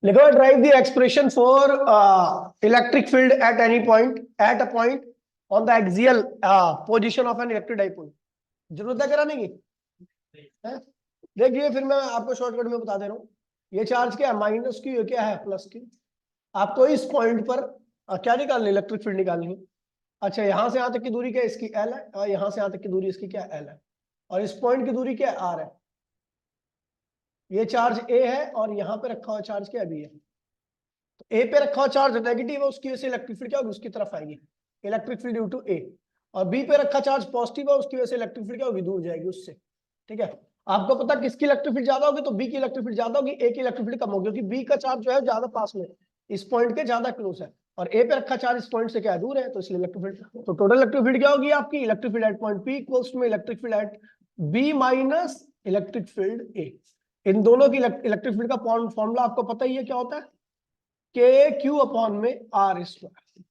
लिखो drive the expression for electric field at any point at a point on the axial position of an electric dipole. जरूरत है कराने की? देखिए फिर मैं आपको शॉर्टकट में बता दे रहा हूँ। ये चार्ज क्या है? Minus Q. ये क्या है? Plus Q. आपको इस पॉइंट पर क्या निकालनी? इलेक्ट्रिक फील्ड निकालनी। अच्छा, यहां से यहां तक की दूरी क्या है? इसकी एल है, और यहां से यहां तक की दूरी इसकी क्या है? एल है। और इस पॉइंट की दूरी क्या है? आर है। ये चार्ज ए है और यहां पे रखा हुआ चार्ज क्या है? बी है। तो ए पे रखा हुआ चार्ज नेगेटिव है, उसकी वजह से इलेक्ट्रिक फील्ड क्या होगी? उसकी तरफ आएगी, इलेक्ट्रिक फील्ड ड्यू टू ए। और बी पे रखा चार्ज पॉजिटिव है, उसकी वजह से इलेक्ट्रिक फील्ड क्या होगी? दूर जाएगी उससे। ठीक है। आपको पता किसकी इलेक्ट्रिक फील्ड ज्यादा होगी? तो बी की इलेक्ट्रिक फील्ड ज्यादा होगी, ए की इलेक्ट्रिक फील्ड कम होगी, क्योंकि बी का चार्ज जो है ज्यादा पास में, इस पॉइंट के ज्यादा क्लोज है, और ए पे रखा चार्ज इस पॉइंट से क्या है? दूर है, तो इसलिए इलेक्ट्रिक फील्ड। तो टोटल इलेक्ट्रिक फील्ड क्या होगी आपकी? Electric field at point P equals to electric field at B minus electric field A. इन दोनों की इलेक्ट्रिक फील्ड का फॉर्मूला आपको पता ही है, क्या होता है? के क्यू अपॉन में आर स्क्वायर।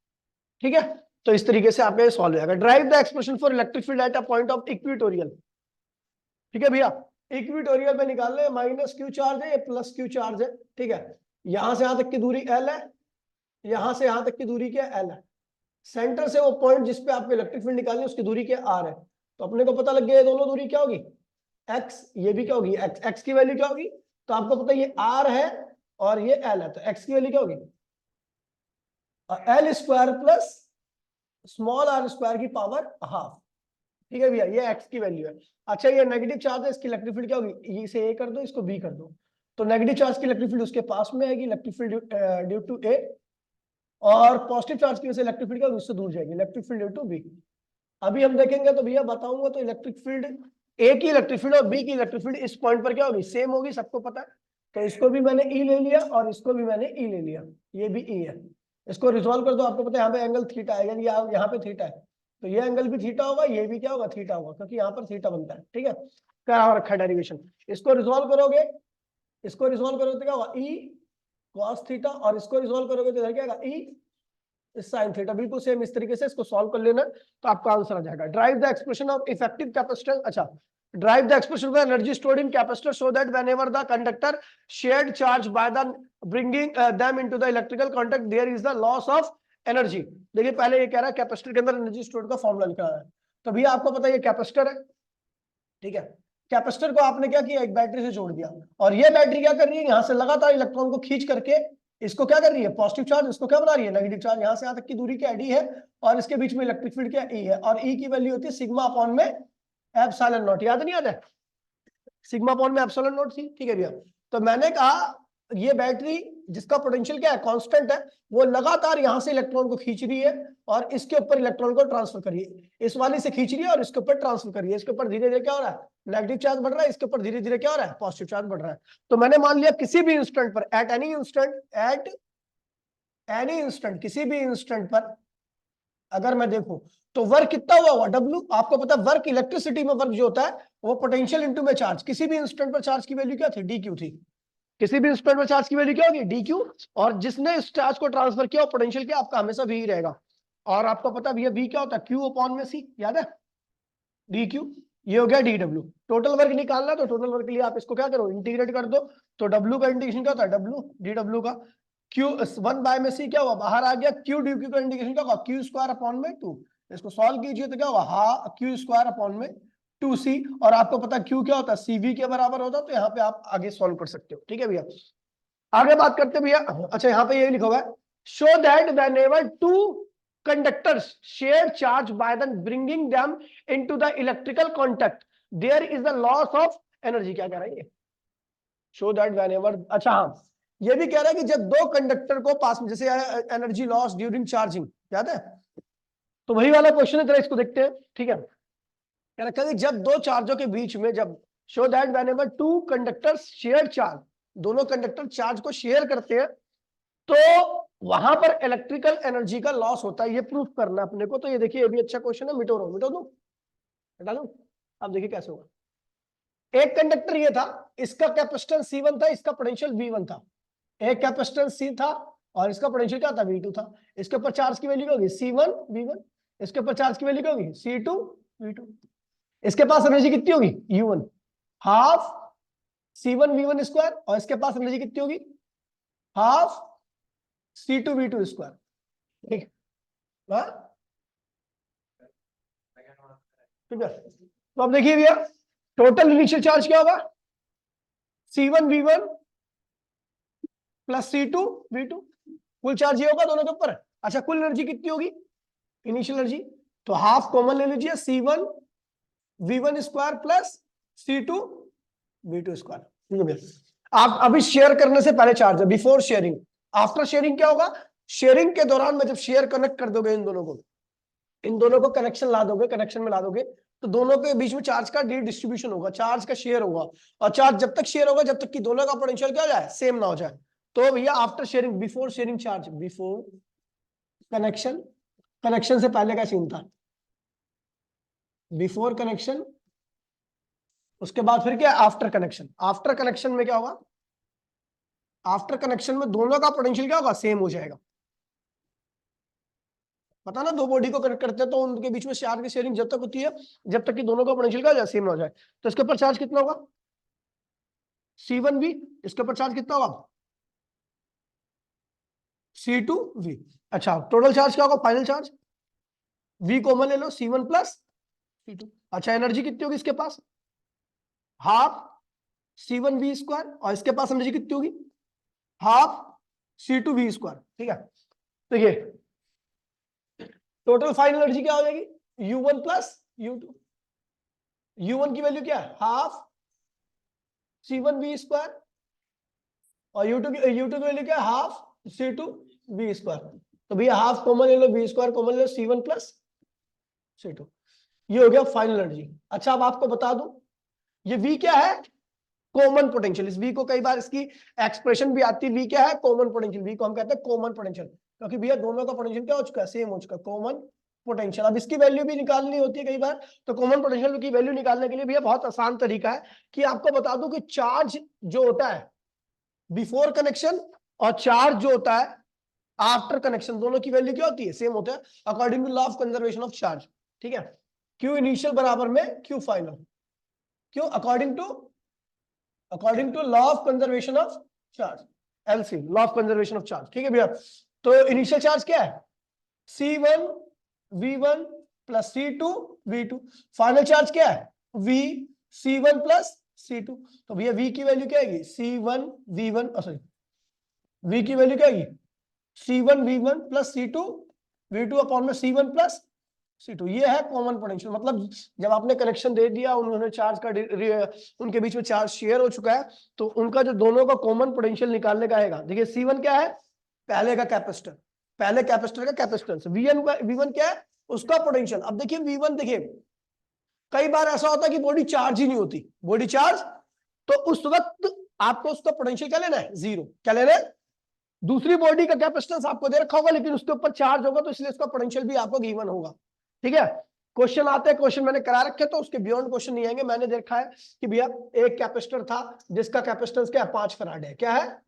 ठीक है। तो इस तरीके से आपका ये सॉल्व हो जाएगा। Drive the expression for electric field at a point of equatorial. ठीक है भैया, इक्विटोरियल पे निकाल ले। माइनस क्यू चार्ज है, ये प्लस क्यू चार्ज है। ठीक है। यहां से यहां तक की दूरी एल है, यहां से यहां तक की दूरी क्या? एल है। सेंटर से वो पॉइंट जिसपे आपको इलेक्ट्रिक फील्ड निकालनी है उसकी दूरी क्या? आर है। तो अपने को पता लग गया ये दोनों दूरी क्या होगी? एक्स। ये भी क्या होगी? एक्स। एक्स की वैल्यू क्या होगी? तो आपको पता है ये आर है और ये एल है, तो एक्स की वैल्यू क्या होगी? L square plus small R square की पावर हाफ। ठीक है भैया, ये एक्स की वैल्यू है। अच्छा, ये नेगेटिव चार्ज है, इसकी इलेक्ट्रिक फील्ड क्या होगी? इसे ए कर दो, इसको बी कर दो। तो नेगेटिव चार्ज की इलेक्ट्रिक फील्ड उसके पास में आएगी, इलेक्ट्रिक फील्ड ड्यू टू ए। और पॉजिटिव चार्ज की वजह से इलेक्ट्रिक फील्ड क्या होगी? उससे दूर जाएगी, electric field due to B. अभी हम देखेंगे तो भैया बताऊंगा, तो इलेक्ट्रिक फील्ड ए की इलेक्ट्रिक फील्ड और बी की इलेक्ट्रिक फील्ड इस पॉइंट पर क्या होगी? सेम होगी, सबको पता है। तो इसको भी मैंने ई ले लिया और इसको भी मैंने ई ले लिया, ये भी ई है। इसको रिजॉल्व कर दो, आपको पता है यहाँ पे एंगल थीटा है, यानी यहाँ पे थीटा है, तो ये एंगल भी थीटा होगा, ये भी क्या होगा? थीटा होगा, क्योंकि यहाँ पर थीटा बनता है। ठीक है, क्या रखा है डेरिवेशन। इसको रिजॉल्व करोगे, इसको रिजॉल्व करोगे तो क्या होगा? ई कॉस थीटा, और इसको रिजॉल्व करोगे तो इधर क्या होगा? ई साइन थीटा। बिल्कुल सेम इस तरीके से इसको सॉल्व कर लेना, तो आपका आंसर आ जाएगा। Drive the expression of effective capacitance. अच्छा, drive the expression of energy stored in capacitor so that whenever the conductor shared charge by the bringing them into the electrical contact there is the loss of energy. देखिए पहले ये कह रहा है capacitor के अंदर energy stored का formula लिखा है, तो भैया आपको पता है ये कैपेसिटर है। ठीक है, कैपेसिटर को आपने क्या किया? एक बैटरी से जोड़ दिया, और ये बैटरी क्या कर रही है? यहाँ से लगातार इलेक्ट्रॉन को खींच करके इसको क्या कर रही है? Positive charge. इसको क्या बना रही है? Negative charge. यहाँ से यहाँ तक की दूरी क्या? डी है, और इसके बीच में इलेक्ट्रिक फील्ड क्या? ई है, और ई की वैल्यू होती है सिग्मा अपॉन में एप्सिलॉन नॉट। याद नहीं? याद है? सिग्मा अपॉन में एप्सिलॉन नॉट थी। ठीक है भैया, तो मैंने कहा ये बैटरी जिसका पोटेंशियल क्या है? कांस्टेंट है, वो लगातार यहां से इलेक्ट्रॉन को खींच रही है और इसके ऊपर इलेक्ट्रॉन को ट्रांसफर करिए। इस वाली से खींच रही है और इसके ऊपर ट्रांसफर करिए। इसके ऊपर धीरे धीरे क्या हो रहा है? नेगेटिव चार्ज बढ़ रहा है, इसके ऊपर धीरे धीरे क्या हो रहा है? पॉजिटिव चार्ज बढ़ रहा है। तो मैंने मान लिया किसी भी इंस्टेंट पर, एट एनी इंस्टेंट, किसी भी इंस्टेंट पर अगर मैं देखूं तो वर्क कितना हुआ होगा? डब्ल्यू। आपको पता है वर्क, इलेक्ट्रिसिटी में वर्क जो होता है वो पोटेंशियल इंटू में चार्ज। किसी भी इंस्टेंट पर चार्ज की वैल्यू क्या थी? डी क्यू थी। किसी भी इंस्टेंट पर चार्ज की वैल्यू क्या होगी? D Q. और जिसने इस चार्ज को ट्रांसफर किया पोटेंशियल क्या आपका? हमेशा वी रहेगा। और आपको पता है वी क्या होता है? क्यू अपॉन में सी। याद है? D Q. ये हो गया डी डब्ल्यू। टोटल वर्क निकालना है, तो टोटल वर्क के लिए आप इसको क्या करो? इंटीग्रेट कर दो। तो डब्ल्यू का इंटीग्रेशन क्या होता है? डब्ल्यू डी डब्ल्यू का क्यू 1 में सी क्या हुआ? बाहर आ गया। क्यू डी क्यू का इंटीग्रेशन क्या होगा? क्यू स्क्वायर अपॉन में 2। इसको सॉल्व कीजिए तो क्या होगा? हाँ, क्यू स्क्वायर अपॉन में 2c। और आपको पता है क्यू क्या होता है? सीवी के बराबर होता है, तो यहाँ पे आप आगे सॉल्व कर सकते हो। ठीक है भैया, आगे बात करते भैया। अच्छा, यहाँ पे ये लिखा हुआ है, show that whenever two conductors share charge by then bringing them into the electrical contact there is the loss of energy। क्या कह रहा है ये? शो दैट whenever, अच्छा हाँ, ये भी कह रहा है कि जब दो कंडक्टर को पास में, जैसे एनर्जी लॉस ड्यूरिंग चार्जिंग, याद है? तो वही वाला क्वेश्चन है, इसको देखते हैं। ठीक है, कह रहा है जब दो चार्जों के बीच में, जब show that whenever two conductors share charge, दोनों कंडक्टर चार्ज को शेयर करते हैं, तो वहां पर इलेक्ट्रिकल एनर्जी का लॉस होता है। ये प्रूफ करना अपने को। तो ये देखिए, ये भी अच्छा क्वेश्चन है। मिटो दो, हटा दो। अब देखिए कैसे होगा। एक कंडक्टर ये था, इसका कैपेसिटेंस C1 था, इसका पोटेंशियल V1 था। एक कैपेसिटेंस C था और इसका पोटेंशियल क्या था? V2 था। इसके ऊपर चार्ज की वैल्यू क्या होगी? C1 V1। इसके ऊपर चार्ज की वैल्यू क्या होगी? C2 V2। इसके पास एनर्जी कितनी होगी? U1 हाफ C1V1 स्क्वायर, और इसके पास एनर्जी कितनी होगी, हाफ C2V2 स्क्वायर। ठीक है, ठीक है। तो अब देखिए भैया, टोटल इनिशियल चार्ज क्या होगा, C1V1 प्लस C2V2, कुल चार्ज ये होगा दोनों के ऊपर। अच्छा, कुल एनर्जी कितनी होगी, इनिशियल एनर्जी, तो हाफ कॉमन ले लीजिए, C1V1 square plus C2V2 square. ठीक है भैया, आप अभी शेयर करने से पहले चार्ज है, बिफोर शेयरिंग। आफ्टर शेयरिंग क्या होगा, शेयरिंग के दौरान में जब शेयर कनेक्ट कर दोगे इन दोनों को कनेक्शन ला दोगे, कनेक्शन में ला दोगे, तो दोनों के बीच में चार्ज का डिस्ट्रीब्यूशन होगा, चार्ज का शेयर होगा। और चार्ज जब तक शेयर होगा, जब तक कि दोनों का पोटेंशियल क्या हो जाए, सेम ना हो जाए। तो भैया after sharing, before sharing charge, before connection, connection से पहले का सीन था, बिफोर कनेक्शन, उसके बाद फिर क्या, आफ्टर कनेक्शन। आफ्टर कनेक्शन में क्या होगा, आफ्टर कनेक्शन में दोनों का पोटेंशियल क्या होगा, सेम हो जाएगा। पता ना, दो बॉडी को कनेक्ट करते हैं तो उनके बीच में चार्ज की शेयरिंग जब तक होती है जब तक कि दोनों का पोटेंशियल क्या सेम हो जाए। तो इसके ऊपर चार्ज कितना होगा, C1V, इसके ऊपर चार्ज कितना होगा, C2V। अच्छा, टोटल चार्ज क्या होगा, फाइनल चार्ज, V कॉमन ले लो, C1 प्लस C2। अच्छा, एनर्जी कितनी होगी इसके पास, हाफ C1V स्क्वायर, और इसके पास एनर्जी कितनी होगी, हाफ C2V स्क्वायर। ठीक है, तो ये टोटल फाइनल एनर्जी क्या हो जाएगी, U1 प्लस U2। U1 की वैल्यू क्या है, हाफ C1V स्क्वायर, और U2 की वैल्यू क्या है, हाफ C2V स्क्वायर। तो भैया हाफ कॉमन ले लो, V स्क्वायर कॉमन ले लो, C1 प्लस C2, ये हो गया फाइनल एनर्जी। अच्छा, अब आपको बता दूं, ये V क्या है, कॉमन पोटेंशियल। इस V को कई बार इसकी एक्सप्रेशन भी आती है, V क्या है, कॉमन पोटेंशियल। V को हम कहते हैं कॉमन पोटेंशियल, क्योंकि भैया दोनों का पोटेंशियल क्या हो चुका है, सेम हो चुका है, कॉमन पोटेंशियल। अब इसकी वैल्यू भी निकालनी होती है कई बार, तो कॉमन पोटेंशियल की वैल्यू निकालने के लिए भैया बहुत आसान तरीका है कि आपको बता दूं कि चार्ज जो होता है बिफोर कनेक्शन और चार्ज जो होता है आफ्टर कनेक्शन, दोनों की वैल्यू क्या होती है, सेम होता है, according to law of conservation of charge. ठीक है, क्यू इनिशियल बराबर में क्यू फाइनल, क्यों, according to law of conservation of charge, LC, law of conservation of charge. ठीक है भैया, तो इनिशियल चार्ज क्या है, C1V1 plus C2V2, final charge क्या है, V C1 प्लस C2। तो भैया V की वैल्यू क्या आएगी, C1V1, सॉरी, V की वैल्यू क्या आएगी, C1V1 प्लस C2V2 अपॉन में C1 प्लस C2। ये है कॉमन पोटेंशियल। मतलब जब आपने कनेक्शन दे दिया, उन्होंने चार्ज का उनके बीच में चार्ज शेयर हो चुका है, तो उनका जो दोनों का कॉमन पोटेंशियल निकालने का आएगा। देखिए C1 क्या है, पहले का कैपेसिटर, पहले कैपेसिटर का कैपेसिटेंस, V1 क्या है, उसका पोटेंशियल। अब देखिए V1, देखिए कई बार ऐसा होता है कि बॉडी चार्ज ही नहीं होती, बॉडी चार्ज, तो उस वक्त आपको उसका पोटेंशियल क्या लेना है, जीरो। क्या लेना है, दूसरी बॉडी का कैपेसिटेंस आपको दे रखा होगा, लेकिन उसके ऊपर चार्ज होगा, तो इसलिए उसका पोटेंशियल भी आपको गिवन होगा। ठीक है, क्वेश्चन आते हैं, क्वेश्चन मैंने करा रखे, तो उसके बियॉन्ड क्वेश्चन नहीं आएंगे। मैंने देखा है कि भैया एक कैपेसिटर था जिसका कैपेसिटेंस क्या है, 5 फराड है। क्या है,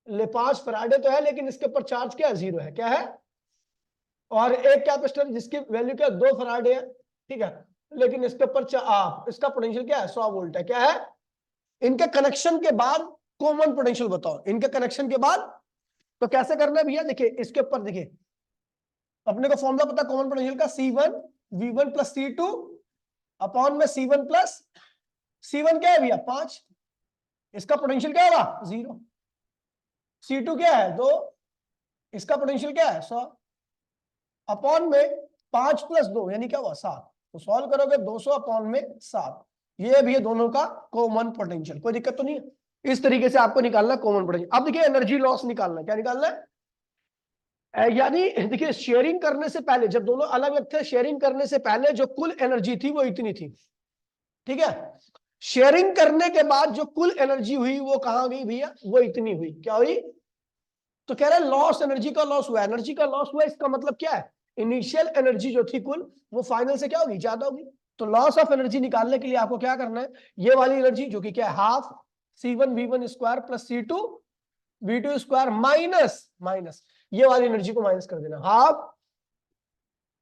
ले 5 फराडे तो है, लेकिन इसके ऊपर चार्ज क्या है, जीरो है। क्या है, और एक कैपेसिटर जिसकी वैल्यू क्या है, 2 फराडे है। ठीक है, लेकिन इसके ऊपर इसका पोटेंशियल क्या है, 100 वोल्ट है। क्या है, इनके कनेक्शन के बाद कॉमन पोटेंशियल बताओ, इनके कनेक्शन के बाद। तो कैसे करना है भैया, देखिए इसके ऊपर देखिए, अपने को फॉर्मूला पता है कॉमन पोटेंशियल का, C1V1 प्लस C2 अपॉन में C1 प्लस C1 क्या है भैया, 5, इसका पोटेंशियल क्या होगा, 0। C2 क्या है, 2, इसका पोटेंशियल क्या है, 100, अपॉन में 5 प्लस 2 यानी क्या हुआ, 7। तो सॉल्व करोगे 200 अपॉन में 7, ये भी है दोनों का कॉमन पोटेंशियल। कोई दिक्कत तो नहीं है, इस तरीके से आपको निकालना कॉमन पोटेंशियल। अब देखिए एनर्जी लॉस निकालना, क्या निकालना है, यानी देखिए शेयरिंग करने से पहले, जब दोनों अलग अलग थे, शेयरिंग करने से पहले जो कुल एनर्जी थी वो इतनी थी। ठीक है, शेयरिंग करने के बाद जो कुल एनर्जी हुई वो कहां गई भैया, वो इतनी हुई। क्या हुई, तो कह रहे हैं लॉस, एनर्जी का लॉस हुआ, एनर्जी का लॉस हुआ, इसका मतलब क्या है, इनिशियल एनर्जी जो थी कुल, वो फाइनल से क्या होगी, ज्यादा होगी। तो लॉस ऑफ एनर्जी निकालने के लिए आपको क्या करना है, ये वाली एनर्जी जो कि क्या है, half C1V1 square plus C2V2 square minus ये वाली एनर्जी को माइनस कर देना, हाफ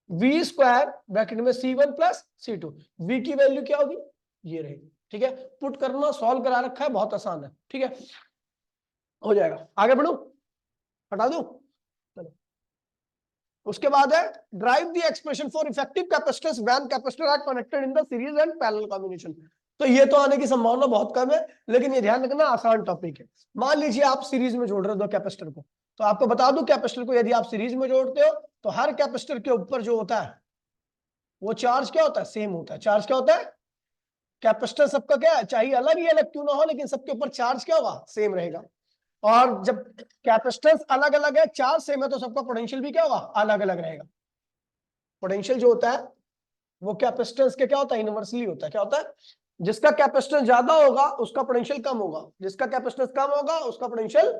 V स्क्वायर ब्रैकेट में C1 प्लस C2। V की वैल्यू क्या होगी, ये रहेगी। ठीक है, पुट करना सॉल्व करा रखा है, बहुत आसान है। ठीक है, हो जाएगा। आगे बढ़ू, हटा दूं, चलो। उसके बाद है derive the expression for effective capacitance when capacitor are connected in the series and parallel combination. तो ये तो आने की संभावना बहुत कम है, लेकिन ये ध्यान रखना आसान टॉपिक है। मान लीजिए आप सीरीज में जोड़ रहे हो दो कैपेसिटर को, तो आपको बता दूं कैपेसिटर को यदि आप सीरीज में जोड़ते हो तो हर कैपेसिटर के ऊपर जो होता है वो चार्ज क्या होता है, सेम होता है। चार्ज क्या होता है, कैपेसिटर सबका क्या है, चाहे अलग ही अलग क्यों ना हो, लेकिन सबके ऊपर चार्ज क्या होगा, सेम रहेगा। और जब कैपेसिटेंस अलग अलग है, चार्ज सेम है, तो सबका पोटेंशियल भी क्या होगा, अलग अलग रहेगा। पोटेंशियल जो होता है वो कैपेसिटेंस के क्या होता है, इनवर्सली होता है। क्या होता है, जिसका कैपेसिटेंस ज्यादा होगा उसका पोटेंशियल कम होगा, जिसका कैपेसिटेंस कम होगा उसका पोटेंशियल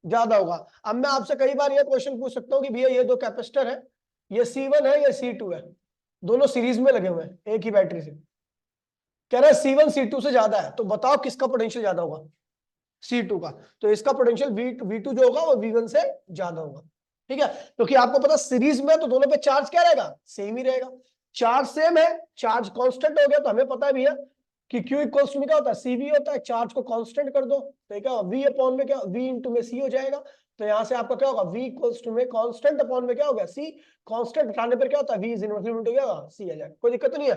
ज्यादा होगा। अब मैं आपसे कई बार ये क्वेश्चन पूछ सकता हूँ कि भैया ये दो कैपेसिटर है, ये C1 है, ये C2 है, दोनों सीरीज में लगे हुए हैं एक ही बैटरी से। कह रहे हैं C1 C2 से ज्यादा है, तो बताओ किसका पोटेंशियल ज्यादा होगा, C2 का। तो इसका पोटेंशियल V2 जो होगा वो V1 से ज्यादा होगा। ठीक है, क्योंकि आपको पता सीरीज में तो दोनों पे चार्ज क्या रहेगा, सेम ही रहेगा। चार्ज सेम है, चार्ज कांस्टेंट हो गया, तो हमें पता है भैया कि Q इक्वल्स में क्या होता है, CV होता है। चार्ज को कांस्टेंट कर दो तो क्या होगा, V अपॉन में क्या, V इंटू में C हो जाएगा। तो यहां से आपका क्या होगा, V इक्वल्स टू में कांस्टेंट अपॉन में क्या हो गया, C। कांस्टेंट हटाने पर क्या होता है, V इज इनवर्सली इनटू क्या होगा, C आ जाएगा। कोई दिक्कत तो नहीं है।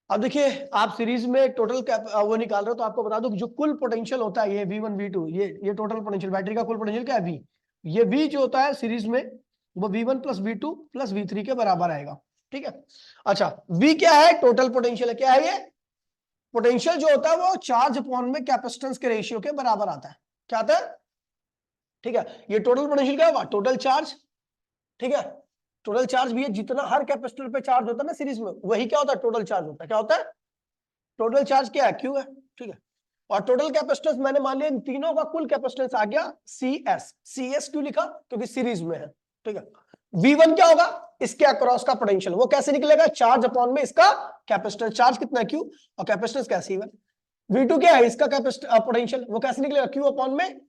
अब देखिए आप सीरीज में टोटल वो निकाल रहे हो, तो आपको बता दूं जो कुल पोटेंशियल होता है ये V1 V2, ये टोटल पोटेंशियल, बैटरी का कुल पोटेंशियल क्या है, V। ये V जो होता है सीरीज में वो V1 plus V2 plus V3 के बराबर आएगा। ठीक है, अच्छा V क्या है, टोटल पोटेंशियल है। क्या है ये, पोटेंशियल जो होता है वो चार्ज अपॉन में कैपेसिटेंस के रेशियो के बराबर आता है। क्या आता है, ठीक है, ये टोटल पोटेंशियल क्या होगा, टोटल चार्ज। ठीक है, टोटल चार्ज भी है, जितना हर कैपेसिटर पे चार्ज होता है ना सीरीज में, वही क्या होता है, टोटल चार्ज होता है। क्या होता है, टोटल चार्ज क्या है, Q है। ठीक है, और टोटल कैपेसिटेंस मैंने मान लिया इन तीनों का कुल कैपेसिटेंस आ गया CS क्यों लिखा, क्योंकि सीरीज में है। ठीक है, V1 क्या होगा, इसके अक्रॉस का पोटेंशियल, वो कैसे निकलेगा, चार्ज अपॉन में इसका कैपेसिटेंस। चार्ज कितना है, Q, और कैपेसिटेंस क्या है, C1। V2 क्या है, इसका पोटेंशियल, वो कैसे निकलेगा, Q अपॉन में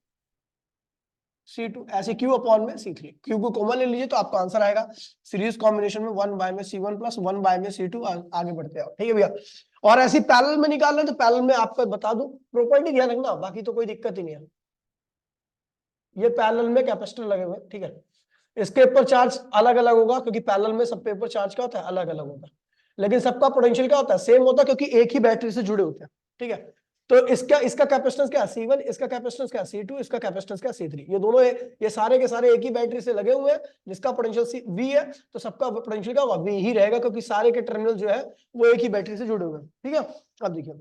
C2, ऐसे Q अपॉन में C3। Q को कॉमन ले लीजिए तो आपका आंसर आएगा सीरीज कॉम्बिनेशन में 1 बाय में C1 प्लस 1 बाय में C2। आगे बढ़ते हैं, ठीक है भैया। और ऐसी पैरेलल में निकालना है तो पैरेलल में आपको बता दूं, प्रॉपर्टी ध्यान रखना, बाकी तो कोई दिक्कत ही नहीं है। ये पैरेलल में कैपेसिटर लगे हुए, ठीक है, इसके ऊपर चार्ज अलग अलग होगा, क्योंकि पैरेलल में सब पेपर चार्ज क्या होता है, अलग अलग होता है, लेकिन सबका पोटेंशियल क्या होता है, सेम होता है, क्योंकि एक ही बैटरी से जुड़े होते हैं। ठीक है, तो इसका कैपेसिटेंस क्या है, C1, इसका कैपेसिटेंस क्या है, C2, इसका कैपेसिटेंस क्या है, C3। ये दोनों ये सारे के सारे एक ही बैटरी से लगे हुए हैं, जिसका पोटेंशियल V है, तो सबका पोटेंशियल क्या होगा, V ही रहेगा, क्योंकि सारे के टर्मिनल जो है वो एक ही बैटरी से जुड़े हुए हैं। ठीक है, अब देखिए,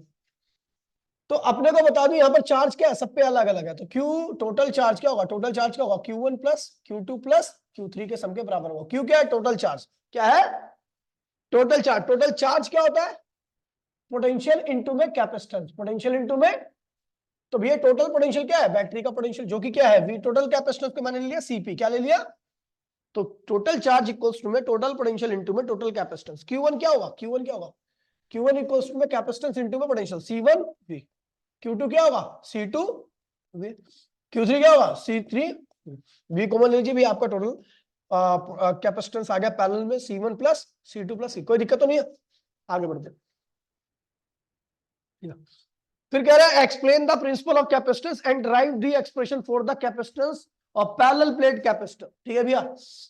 तो अपने को बता दूं यहाँ पर चार्ज क्या है, सब पे अलग अलग है, तो Q टोटल चार्ज क्या होगा, टोटल चार्ज क्या होगा, Q1 plus Q2 plus Q3 के सम के बराबर होगा। Q क्या है, टोटल चार्ज। क्या है, टोटल चार्ज। टोटल चार्ज क्या होता है, पोटेंशियल इनटू में कैपेसिटेंस, पोटेंशियल इनटू में, तो भैया टोटल पोटेंशियल क्या है, बैटरी का पोटेंशियल, जो कि क्या है, V। टोटल कैपेसिटेंस को मैंने ले लिया CP, क्या ले लिया, तो टोटल चार्ज इक्वल्स टू में टोटल पोटेंशियल इनटू में टोटल कैपेसिटेंस। Q1 क्या होगा, Q1 क्या होगा, Q1 इक्वल्स टू में कैपेसिटेंस इनटू में पोटेंशियल, C1 V। Q2 क्या होगा, C2 V। Q3 क्या होगा, C3 V। कॉमन लीजिए भी, आपका टोटल कैपेसिटेंस आ गया पैरेलल में C1 plus C2 plus C। कोई दिक्कत तो नहीं है, आगे बढ़ते हैं। फिर कह रहा है explain the principal of capacitance and drive the expression for the capacitance of parallel plate capacitor. ठीक है भैया,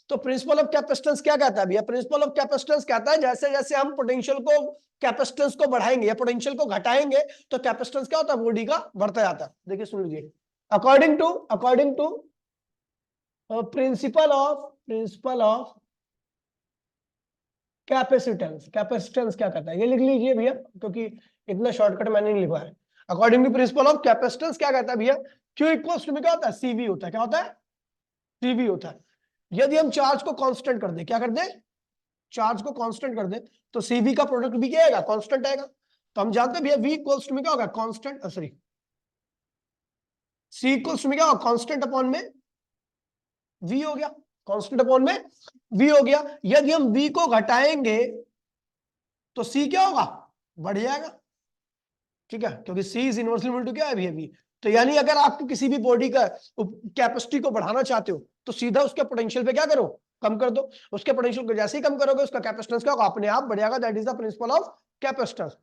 तो प्रिंसिपल ऑफ कैपेसिटेंस क्या कहता है भैया, प्रिंसिपल ऑफ कैपेसिटेंस कहता है जैसे जैसे हम पोटेंशियल को, कैपेसिटेंस को बढ़ाएंगे या पोटेंशियल को घटाएंगे, तो कैपेसिटेंस क्या होता है, बॉडी का बढ़ता जाता है। देखिए सुन लीजिए, according to principle of capacitance. Capacitance क्या कहता है, ये लिख लीजिए भैया, क्योंकि इतना शॉर्टकट मैंने नहीं लिखा है। According to principle of capacitance क्या कहता है भैया, Q इक्वल्स टू में क्या होता है, CV होता है। क्या होता है, CV होता है। यदि हम चार्ज को कांस्टेंट कर दे, क्या कर दे, चार्ज को कांस्टेंट कर दे, तो CV का प्रोडक्ट भी क्या आएगा, कांस्टेंट आएगा। तो हम जानते हैं भैया V इक्वल्स टू में क्या होगा, constant, sorry C equals to में क्या होगा, कांस्टेंट अपॉन में V हो गया, कांस्टेंट अपॉन में V हो गया। यदि हम V को घटाएंगे तो C क्या होगा, बढ़ जाएगा। ठीक है, क्योंकि C is inversely equal to क्या है V। तो यानी अगर आपको किसी भी बॉडी का कैपेसिटी को बढ़ाना चाहते हो तो सीधा उसके पोटेंशियल पे क्या करो, कम कर दो। उसके पोटेंशियल को जैसे ही कम करोगे उसका कैपेसिटेंस क्या होगा, अपने आप बढ़ जाएगा। That is the principal of capacitance.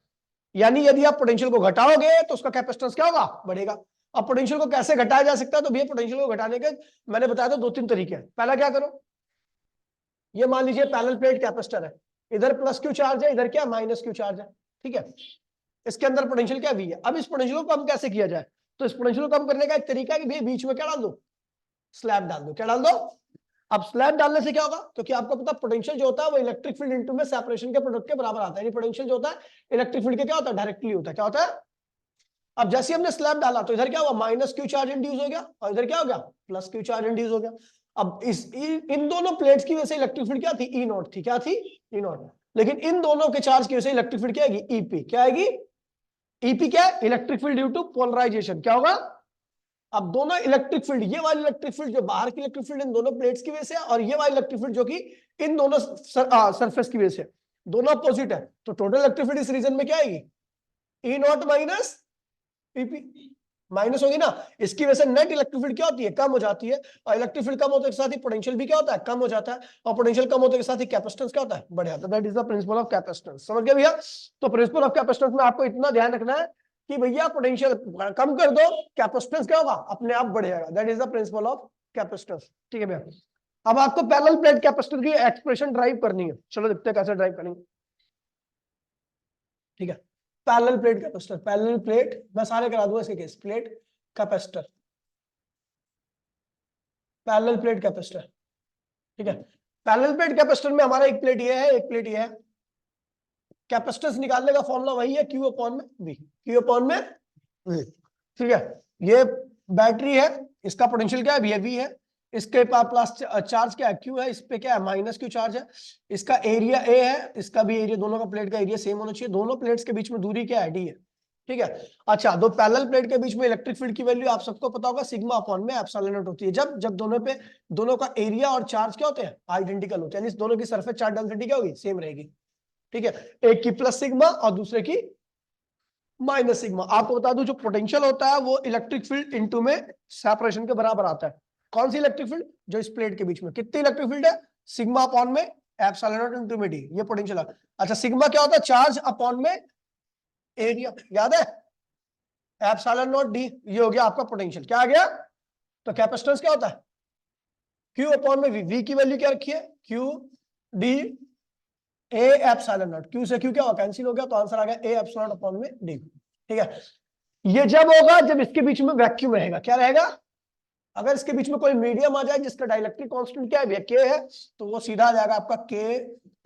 यानी यदि आप पोटेंशियल को घटाओगे तो उसका कैपेसिटेंस क्या होगा, बढ़ेगा। अब पोटेंशियल को कैसे घटाया जा सकता है, तो भैया पोटेंशियल को घटाने के मैंने बताया था 2-3 तरीके हैं। पहला क्या करो, ये मान लीजिए पैरेलल प्लेट कैपेसिटर है, इधर प्लस क्यू चार्ज है, इधर क्या माइनस क्यू चार्ज है, ठीक है। इसके अंदर पोटेंशियल क्या वी है। अब इस पोटेंशियल को कम कैसे किया जाए, तो इस पोटेंशियल को कम करने का एक तरीका है कि भैया बीच में क्या डाल दो, स्लैब डाल दो। क्या डाल दो, अब स्लैब डालने से क्या होगा, क्योंकि आपको पता पोटेंशियल जो होता है वो इलेक्ट्रिक फील्ड इनटू में सेपरेशन के प्रोडक्ट के बराबर आता है। यानी पोटेंशियल जो होता है इलेक्ट्रिक फील्ड के क्या होता है, डायरेक्टली होता है। क्या होता है, अब जैसे हमने स्लैब डाला तो इधर क्या हुआ, माइनस क्यू चार्ज इंड्यूस हो गया, और इधर क्या हो गया, प्लस क्यू चार्ज इंड्यूस हो गया। अब इन दोनों प्लेट्स की वजह से इलेक्ट्रिक फील्ड क्या थी, ई नॉट थी। क्या थी, ई नॉट। लेकिन इन दोनों के चार्ज की वजह से इलेक्ट्रिक फील्ड क्या आएगी, ईपी। क्या आएगी, ईपी क्या है, electric field due to polarization. क्या होगा, अब दोनों इलेक्ट्रिक फील्ड, ये वाली इलेक्ट्रिक फील्ड जो बाहर की इलेक्ट्रिक फील्ड इन दोनों प्लेट्स की वजह से, और ये वाली इलेक्ट्रिक फील्ड जो कि इन दोनों सरफेस की वजह से, दोनों अपोजिट है। तो टोटल इलेक्ट्रिक फील्ड इस रीजन में क्या आएगी, ई नॉट माइनस पीपी, माइनस होगी ना। इसकी वजह से नेट इलेक्ट्रिक फील्ड क्या होती है, कम हो जाती है। और इलेक्ट्रिक फील्ड कम होने के साथ ही पोटेंशियल भी क्या होता है, कम हो जाता है। और पोटेंशियल कम होने के साथ ही कैपेसिटेंस क्या होता है, बढ़ जाता है। That is the principal of capacitance. समझ गए भैया। तो प्रिंसिपल ऑफ कैपेसिटेंस में आपको इतना ध्यान रखना है कि भैया पोटेंशियल कम कर दो, कैपेसिटेंस क्या होगा, अपने आप बढ़ जाएगा। That is the principal of capacitance, ठीक है भैया। अब आपको पैरेलल प्लेट कैपेसिटर की एक्सप्रेशन ड्राइव करनी है। चलो देखते हैं कैसे ड्राइव करेंगे, ठीक है। Parallel plate capacitor, parallel plate मैं सारे करा दूंगा इसके case, plate capacitor, parallel plate capacitor, ठीक है। पैरेलल प्लेट कैपेसिटर में हमारा एक प्लेट ये है, एक प्लेट ये है। कैपेसिटेंस निकालने का फॉर्मूला वही है, क्यू अपॉन में वी, क्यू अपॉन में वी, ठीक है। ये बैटरी है, इसका पोटेंशियल क्या है, वी है, वी है। इसके पास प्लस चार्ज क्या है, क्यू है, इस पे क्या है, माइनस क्यू चार्ज है। इसका एरिया ए है, इसका भी एरिया, दोनों का प्लेट का एरिया सेम होना चाहिए। दोनों प्लेट्स के बीच में दूरी क्या है, डी है, ठीक है। अच्छा, दो पैरेलल प्लेट के बीच में इलेक्ट्रिक फील्ड की वैल्यू आप सबको पता होगा, सिग्मा अपॉन में एप्सिलॉन नॉट होती है। जब जब दोनों का एरिया और चार्ज क्या होते हैं, आइडेंटिकल होते हैं, यानी दोनों की सरफेस चार्ज डेंसिटी क्या होगी, सेम रहेगी, ठीक है। एक की प्लस सिग्मा और दूसरे की माइनस सिग्मा। आपको बता दूं जो पोटेंशियल होता है वो इलेक्ट्रिक फील्ड इनटू में सेपरेशन के बराबर आता है। कौन सी इलेक्ट्रिक फील्ड, जो इस प्लेट के बीच में, कितनी इलेक्ट्रिक फील्ड है, सिग्मा अपॉन में एप्सिलॉन नॉट इनटू में डी, ये पोटेंशियल है। अच्छा, सिग्मा क्या होता है, चार्ज अपॉन में एरिया, याद है, एप्सिलॉन नॉट डी, ये हो गया आपका पोटेंशियल। क्या आ गया, तो कैपेसिटेंस क्या होता है, क्यू अपॉन में वी, वी की वैल्यू क्या रखी है, Q D A epsilon not, Q से क्यू क्या हुआ, कैंसिल हो गया, तो आंसर आ गया ए एप्सिलॉन अपॉन में डी, ठीक है। ये जब होगा जब इसके बीच में वैक्यूम रहेगा। क्या रहेगा, अगर इसके बीच में कोई मीडियम आ जाए जिसका डाइलेक्ट्रिक कांस्टेंट क्या है, के है, तो वो सीधा आ जाएगा आपका के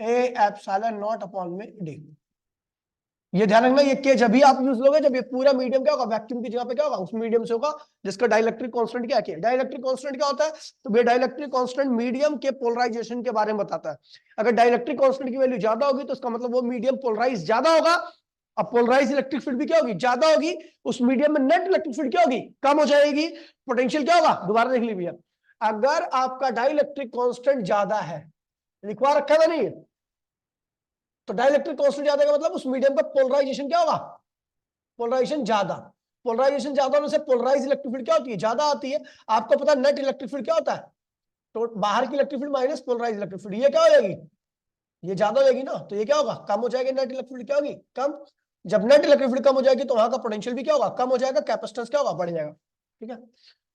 ए एप्सिलॉन नॉट अपॉन में डी। ये ध्यान रखना, ये के जब भी आप यूज लोगे जब ये पूरा मीडियम क्या होगा, वैक्यूम की जगह पे क्या होगा, उस मीडियम से होगा जिसका डाइलेक्ट्रिक कांस्टेंट क्या है, डाइलेक्ट्रिक कांस्टेंट क्या होता है, तो ये डाइलेक्ट्रिक कांस्टेंट मीडियम के पोलराइजेशन के बारे में बताता है। अगर डाइलेक्ट्रिक कांस्टेंट की वैल्यू ज्यादा होगी तो इसका मतलब वो मीडियम पोलराइज ज्यादा होगा। अब पोलराइज इलेक्ट्रिक फील्ड भी क्या होगी, ज्यादा होगी, उस मीडियम में नेट इलेक्ट्रिक फील्ड क्या होगी, कम हो जाएगी। पोटेंशियल क्या होगा, दोबारा देख लीजिए, अगर आपका डाइलेक्ट्रिक कांस्टेंट ज्यादा है, लिखवा रखा है नहीं, तो डाइलेक्ट्रिक कांस्टेंट ज्यादा का मतलब उस मीडियम का पोलराइजेशन क्या होगा, पोलराइजेशन ज्यादा। पोलराइजेशन ज्यादा होने से पोलराइज इलेक्ट्रिक फील्ड क्या होती है, ज्यादा आती है। आपको पता है नेट इलेक्ट्रिक फील्ड क्या होता है, तो बाहर की electric field minus polarize electric field, ये क्या हो जाएगी, ये ज्यादा हो जाएगी ना, तो ये क्या होगा, कम हो जाएगी। नेट इलेक्ट्रिक फील्ड क्या होगी, कम। जब नेट इलेक्ट्रिक फील्ड कम हो जाएगी तो वहां का पोटेंशियल भी क्या होगा, कम हो जाएगा, कैपेसिटेंस क्या होगा, बढ़ जाएगा, ठीक है।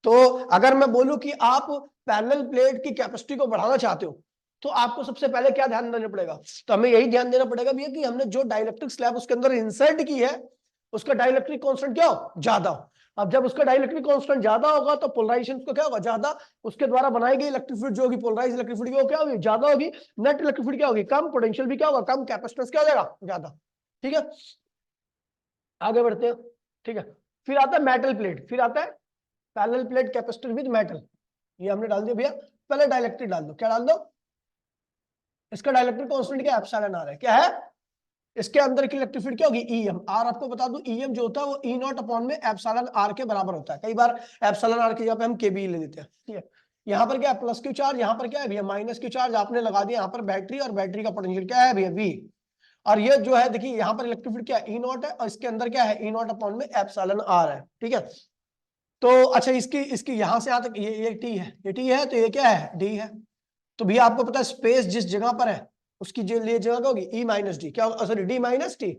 तो अगर मैं बोलूं कि आप पैरेलल प्लेट की कैपेसिटी को बढ़ाना चाहते हो तो आपको सबसे पहले क्या ध्यान देना पड़ेगा, तो हमें यही ध्यान देना पड़ेगा भैया कि हमने जो डाइलेक्ट्रिक स्लैब उसके अंदर इंसर्ट की है उसका डाइलेक्ट्रिक कांस्टेंट क्या हो, ज्यादा हो। अब जब उसका डाइलेक्ट्रिक कांस्टेंट ज्यादा होगा तो पोलराइजेशन को क्या होगा, ज्यादा, उसके द्वारा बनाई गई इलेक्ट्रिक फील्ड जो होगी, पोलराइज इलेक्ट्रिक फील्ड वो क्या होगी, ज्यादा होगी। नेट इलेक्ट्रिक फील्ड क्या होगी, कम, पोटेंशियल भी क्या होगा, कम, कैपेसिटेंस क्या हो जाएगा, ज्यादा, ठीक है। आगे बढ़ते हैं, ठीक है। फिर आता है मेटल प्लेट, फिर आता है parallel plate capacitor with metal. ये हमने डाल दिया भैया, पहले डाइलेक्ट्रिक डाल दो। क्या डाल दो, इसका डाइलेक्ट्रिक कांस्टेंट क्या है, एप्सिलॉन आर है। क्या है, इसके अंदर की इलेक्ट्रिक फील्ड क्या होगी, ईएम। आर आपको बता दूं ईएम जो होता है वो ई नॉट अपॉन में एप्सिलॉन आर के बराबर होता है। कई बार एप्सिलॉन आर की जगह पे हम के बी ले लेते हैं, ठीक है। यहाँ पर क्या है, प्लस क्यू चार्ज, यहाँ पर क्या है भैया, माइनस क्यू चार्ज आपने लगा दिया। यहाँ पर बैटरी, और बैटरी का पोटेंशियल क्या है भैया, वी। और ये जो है देखिए यहाँ पर इलेक्ट्रिक फील्ड क्या है, ई नॉट है, और इसके अंदर क्या है, ई नॉट अपॉन में एप्सिलॉन आर है, ठीक है। तो अच्छा, इसकी इसकी यहां से यहां तक ये टी है, ये टी है, तो ये क्या है, डी है। तो भैया आपको पता है स्पेस जिस जगह पर है उसकी जो लिए जगह क्या होगी, ई माइनस डी, क्या होगा, सॉरी डी माइनस टी,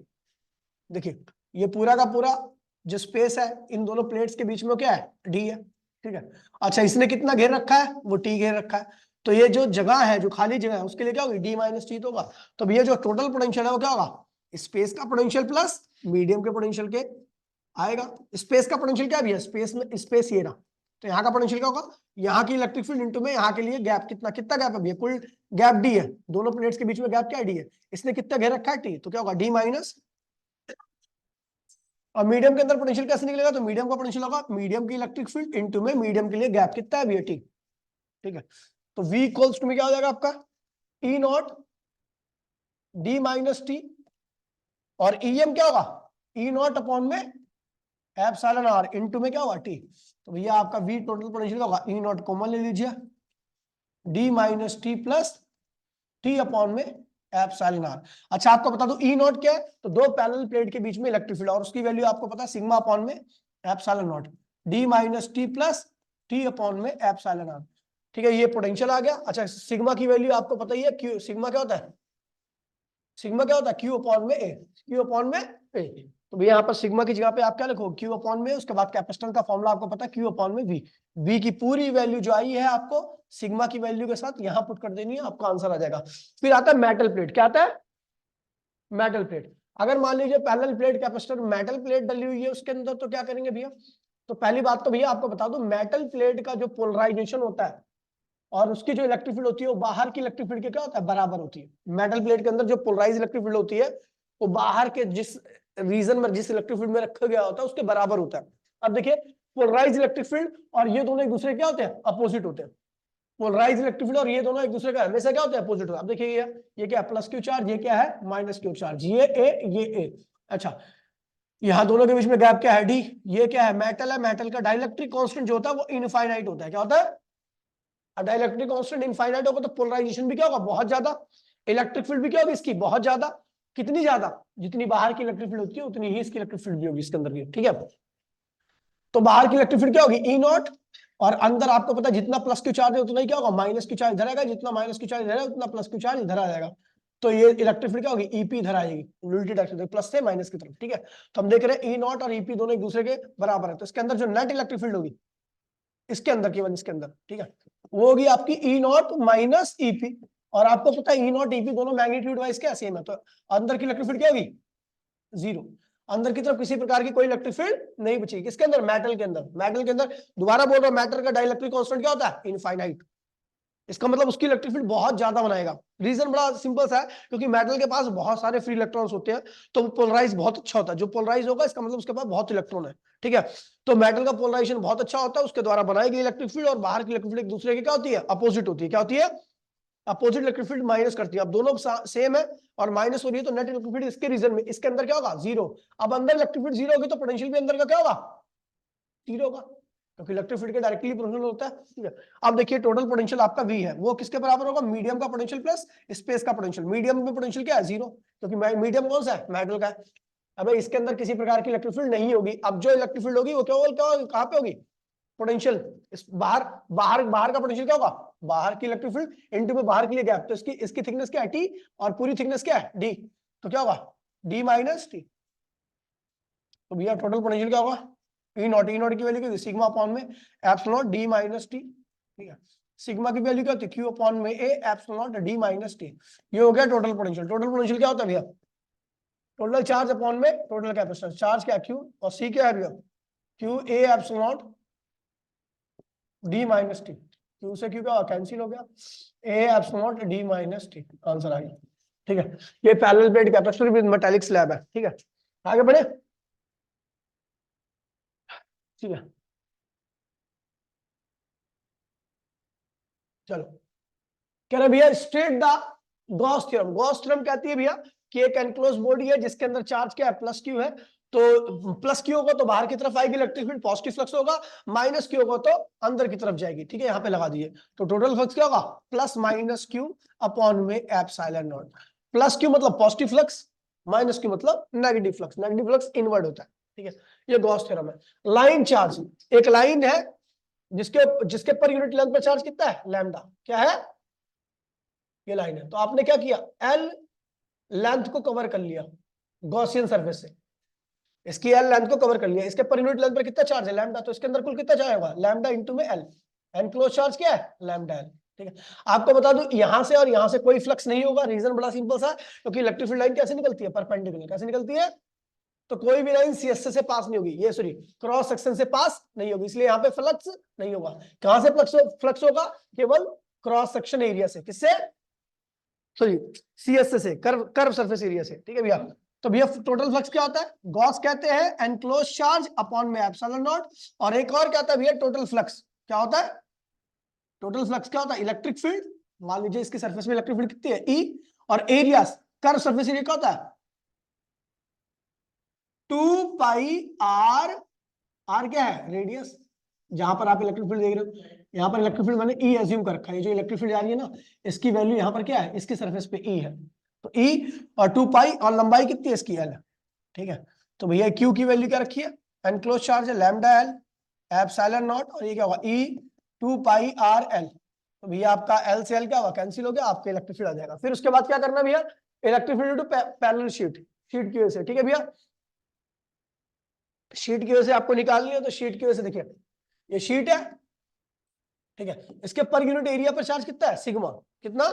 देखिए ये पूरा का पूरा जो स्पेस है इन दोनों प्लेट्स के बीच में क्या है, डी है, ठीक है। अच्छा इसने कितना घेर रखा है, वो टी घेर रखा है, तो ये जो जगह है, जो खाली जगह है, उसके लिए क्या होगी, डी माइनस टी तो होगा। तो ये जो टोटल पोटेंशियल है वो क्या होगा, स्पेस का पोटेंशियल प्लस मीडियम के पोटेंशियल के आएगा। स्पेस का पोटेंशियल क्या भी है, स्पेस में स्पेस ये रहा, तो यहाँ का पोटेंशियल क्या होगा, यहाँ की इलेक्ट्रिक फील्ड इनटू में यहाँ के लिए गैप, कितना कितना गैप है भैया, कुल गैप डी है, दोनों प्लेट्स के बीच में गैप क्या है, डी है, इसने कितना घेर रखा है, टी, तो क्या होगा डी माइनस। और मीडियम के अंदर पोटेंशियल कैसे निकलेगा, तो मीडियम का पोटेंशियल होगा मीडियम की इलेक्ट्रिक फील्ड इनटू में मीडियम के लिए गैप कितना है भैया, टी, ठीक है। तो V इक्वल्स टू में क्या हो जाएगा आपका, E not D minus T, और EM क्या होगा, E नॉट अपॉन में एप्सिलॉन आर इनटू में क्या होगा टी। तो भैया आपका V टोटल पोटेंशियल होगा, E नॉट कॉमन ले लीजिए, D minus T plus T upon में एप्सिलॉन आर। अच्छा आपको बता दो E नॉट क्या है, तो दो पैरेलल प्लेट के बीच में इलेक्ट्रिक फील्ड, और उसकी वैल्यू आपको पता है सिग्मा अपॉन में epsilon not, D minus T plus T upon में एप्सिलॉन आर, ठीक है। ये पोटेंशियल आ गया। अच्छा सिग्मा की वैल्यू आपको पता ही है, क्यू, सिग्मा क्या होता है, सिग्मा क्या होता है, क्यू अपॉन में ए, क्यू अपॉन में ए। तो भैया यहाँ पर सिग्मा की जगह पे आप क्या लिखो, क्यू अपॉन में, उसके बाद कैपेसिटेंस का फॉर्मूला आपको पता है क्यू अपॉन में वी, वी की पूरी वैल्यू जो आई है आपको सिग्मा की वैल्यू के साथ यहाँ पुट कर देनी है, आपका आंसर आ जाएगा। फिर आता है मेटल प्लेट, क्या आता है, मेटल प्लेट। अगर मान लीजिए parallel plate capacitor metal plate डली हुई है उसके अंदर, तो क्या करेंगे भैया, तो पहली बात तो भैया आपको बता दो, मेटल प्लेट का जो पोलराइजेशन होता है और उसकी जो इलेक्ट्रिक फील्ड होती है वो बाहर की इलेक्ट्रिक फील्ड के क्या होता है, बराबर होती है। मेटल प्लेट के अंदर जो पोलराइज इलेक्ट्रिक फील्ड होती है वो बाहर के जिस रीजन में, जिस इलेक्ट्रिक फील्ड में रखा गया होता है उसके बराबर होता है। अब देखिए पोलराइज इलेक्ट्रिक फील्ड और ये दोनों एक दूसरे क्या होते हैं, अपोजिट होते हैं। पोलराइज इलेक्ट्रिक फील्ड और ये दोनों एक दूसरे का हमेशा क्या होता है, अपोजिट होता है। अब देखिए ये क्या है, प्लस क्यू चार्ज, ये क्या है माइनस क्यू चार्ज, ये ए। अच्छा यहाँ दोनों के बीच में गैप क्या है, डी। ये क्या है, मेटल है, मेटल का डाइलेक्ट्रिक कांस्टेंट जो होता है वो इनफाइनाइट होता है, क्या होता है, डाइलेक्ट्रिक कांस्टेंट इनफाइनाइट होगा तो पोलराइजेशन भी क्या होगा, बहुत ज्यादा, इलेक्ट्रिक फील्ड भी क्या होगी इसकी, बहुत ज्यादा। कितनी ज्यादा, जितनी बाहर की इलेक्ट्रिक फील्ड होती है उतनी ही इसकी इलेक्ट्रिक फील्ड भी होगी इसके अंदर की, ठीक है। तो बाहर की इलेक्ट्रिक फील्ड क्या होगी, ई नॉट, और अंदर आपको पता है जितना प्लस क्यू चार्ज है उतना ही क्या होगा, माइनस क्यू चार्ज इधर आएगा, जितना माइनस क्यू चार्ज इधर है उतना प्लस क्यू चार्ज इधर आ जाएगा। तो ये इलेक्ट्रिक फील्ड क्या होगी, ईपी इधर आएगी, उल्टी डायरेक्शन प्लस से माइनस की तरफ, ठीक है। तो हम देख रहे हैं ई नॉट और ईपी दोनों एक दूसरे के बराबर है, तो इसके अंदर जो नेट इलेक्ट्रिक फील्ड होगी इसके अंदर, केवल इसके अंदर, ठीक है, वो होगी आपकी ई नॉट माइनस ईपी। और आपको पता है ई नॉट ईपी दोनों मैग्नीट्यूड वाइज क्या सेम है, तो अंदर की इलेक्ट्रिक फील्ड क्या होगी, जीरो। अंदर की तरफ किसी प्रकार की कोई इलेक्ट्रिक फील्ड नहीं बचेगी, किसके अंदर, मेटल के अंदर। मेटल के अंदर दोबारा बोल रहा हूं, मेटल का डाइलेक्ट्रिक कांस्टेंट क्या होता है, इनफाइनाइट। इसका मतलब उसकी इलेक्ट्रिक फील्ड बहुत ज्यादा बनाएगा। रीजन बड़ा सिंपल सा है, क्योंकि मेटल के पास बहुत सारे फ्री इलेक्ट्रॉन्स होते हैं, तो पोलराइज बहुत अच्छा होता है। जो पोलराइज होगा इसका मतलब उसके पास बहुत इलेक्ट्रॉन है, ठीक है। तो मेटल का पोलराइजेशन बहुत अच्छा होता है, उसके द्वारा बनाई गई इलेक्ट्रिक फील्ड और बाहर की इलेक्ट्रिक फील्ड एक दूसरे की क्या होती है, अपोजिट होती है। क्या होती है, अपोजिट इलेक्ट्रिक फील्ड माइनस करती है। अब दोनों सेम है और माइनस हो रही है, तो नेट इलेक्ट्रिक फील्ड इसके रीजन में, इसके अंदर क्या होगा, जीरो। अब अंदर इलेक्ट्रिक फील्ड जीरो होगी तो पोटेंशियल भी अंदर का क्या होगा, जीरो होगा, क्योंकि इलेक्ट्रिक फील्ड के डायरेक्टली प्रोपोर्शनल होता है, ठीक है। अब देखिए टोटल पोटेंशियल आपका V है, वो किसके बराबर होगा, मीडियम का पोटेंशियल प्लस स्पेस का पोटेंशियल। मीडियम में पोटेंशियल क्या है, जीरो, क्योंकि मीडियम कौन सा है, मेटल का है। अब इसके अंदर किसी प्रकार की इलेक्ट्रिक फील्ड नहीं होगी। अब जो इलेक्ट्रिक फील्ड होगी वो क्या होगी, कहां पे होगी, पोटेंशियल, इस बाहर, बाहर का पोटेंशियल क्या होगा, बाहर की इलेक्ट्रिक फील्ड इनटू में बाहर के लिए गैप, तो इसकी थिकनेस क्या है, टी, और पूरी थिकनेस क्या है, डी, तो क्या होगा, डी माइनस टी। तो भैया टोटल पोटेंशियल क्या होगा, ई नॉट की वैल्यू क्या होगी, सिग्मा अपॉन में एप्सिलॉन डी माइनस टी, ठीक है। सिग्मा की वैल्यू क्या होती है, क्यू अपॉन में ए एप्सिलॉन डी माइनस टी। ये हो गया टोटल पोटेंशियल। टोटल पोटेंशियल क्या होता है भैया, टोटल चार्ज अपॉन में टोटल कैपेसिटेंस। चार्ज क्या, क्यू, और सी क्या है भैया, Q A epsilon D minus T. Q से क्यू क्या कैंसिल हो गया, A epsilon D minus T, answer आ गया, ठीक है। ये parallel plate capacitor with metallic slab है, ठीक है। आगे बढ़े, ठीक है, चलो। कह रहे भैया state the Gauss theorem. Gauss theorem कहती है भैया कि एक एनक्लोज बॉडी है जिसके अंदर चार्ज क्या है, प्लस क्यू है, तो प्लस क्यू होगा तो बाहर की तरफ आएगी इलेक्ट्रिक फील्ड, पॉजिटिव फ्लक्स होगा, माइनस क्यू होगा तो अंदर की तरफ जाएगी, ठीक है। यहाँ पे लगा दिए, तो टोटल फ्लक्स क्या होगा, प्लस माइनस क्यू अपॉन में एप्सिलॉन नॉट। प्लस क्यू मतलब पॉजिटिव फ्लक्स, माइनस क्यू मतलब negative flux. Negative flux inward होता है, ठीक है। ये गॉस थ्योरम है। लाइन चार्ज, एक लाइन है जिसके जिसके पर यूनिट लेंथ पर चार्ज कितना है, लैम्डा, क्या है, ये लाइन है। तो आपने क्या किया, एल लेंथ को कवर कर लिया गॉसियन सरफेस से, इसकी एल लेंथ को कवर कर लिया, इसके पर यूनिट लेंथ पर कितना चार्ज है लैम्डा, तो इसके अंदर कुल कितना चार्ज होगा लैम्डा इंटू में एल, एनक्लोज चार्ज क्या है लैम्डा एल। ठीक है, आपको बता दूं यहां से और यहां से कोई फ्लक्स नहीं होगा, रीजन बड़ा सिंपल सा, क्योंकि इलेक्ट्रिक फील्ड लाइन कैसे निकलती है परपेंडिकुलर, कैसे निकलती है, तो कोई भी लाइन सीएसए से पास नहीं होगी, ये सॉरी क्रॉस सेक्शन से पास नहीं होगी, इसलिए यहाँ पे फ्लक्स नहीं होगा। कहां से फ्लक्स होगा, केवल क्रॉस सेक्शन एरिया से, किससे, सॉरी सीएसए से, कर्व सरफेस एरिया से। ठीक है भैया, तो भैया टोटल फ्लक्स क्या होता है, गॉस कहते हैं एनक्लोज चार्ज अपॉन में एप्सिलॉन नॉट, और एक और क्या होता है भैया टोटल फ्लक्स, क्या होता है टोटल फ्लक्स, क्या होता है इलेक्ट्रिक फील्ड, मान लीजिए इसकी सरफेस में इलेक्ट्रिक फील्ड कितनी है ई, और एरिया कर्व सरफेस एरिया क्या होता है 2 पाई आर, आर क्या है रेडियस, जहां पर आप इलेक्ट्रिक फील्ड देख रहे हो, यहाँ पर इलेक्ट्रिक फील्ड मैंने ई एज्यूम कर रखा है, ये जो इलेक्ट्रिक फील्ड जा रही है ना इसकी वैल्यू यहाँ पर क्या है, इसकी सरफेस पे ई है, तो ई और 2 पाई और लंबाई कितनी है इसकी एल है। ठीक है, तो भैया क्यू की वैल्यू क्या रखी है, एनक्लोज चार्ज है लैम्डा एल एप्सिलॉन नॉट, और ये क्या होगा ई 2 पाई आर एल, तो भैया आपका एल से एल क्या होगा कैंसिल हो गया, आपका इलेक्ट्रिक फील्ड आ जाएगा। फिर उसके बाद क्या करना भैया, electric field to parallel sheet, sheet की वजह से। ठीक है भैया, शीट की वजह से आपको निकालनी है, तो शीट की वजह से देखिए ये शीट है, ठीक है, इसके पर यूनिट एरिया पर चार्ज कितना है सिग्मा, कितना,